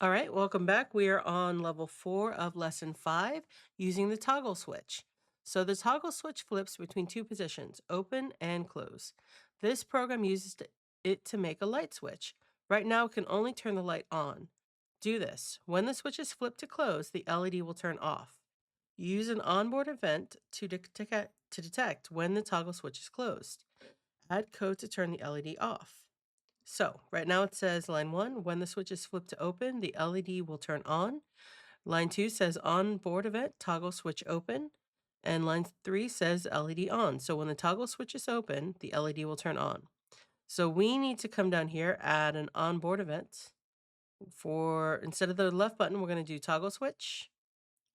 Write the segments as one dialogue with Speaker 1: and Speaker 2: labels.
Speaker 1: All right, welcome back. We are on level 4 of lesson 5 using the toggle switch. So the toggle switch flips between two positions, open and close. This program uses it to make a light switch. Right now, it can only turn the light on. Do this. When the switch is flipped to close, the LED will turn off. Use an onboard event to detect when the toggle switch is closed. Add code to turn the LED off. So right now it says line 1, when the switch is flipped to open, the LED will turn on. Line 2 says on board event, toggle switch open. And line 3 says LED on. So when the toggle switch is open, the LED will turn on. So we need to come down here, add an onboard event. For instead of the left button, we're going to do toggle switch.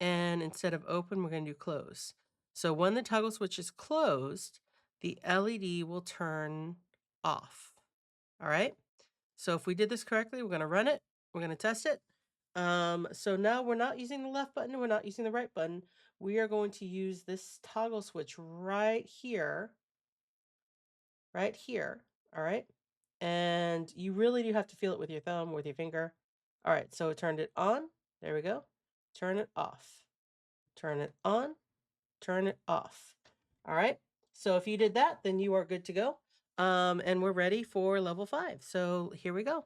Speaker 1: And instead of open, we're going to do close. So when the toggle switch is closed, the LED will turn off. All right. So if we did this correctly, we're going to run it. We're going to test it. So now we're not using the left button. We're not using the right button. We are going to use this toggle switch right here, right here. All right. And you really do have to feel it with your thumb, with your finger. All right. So it turned it on. There we go. Turn it off. Turn it on. Turn it off. All right. So if you did that, then you are good to go. And we're ready for level 5. So here we go.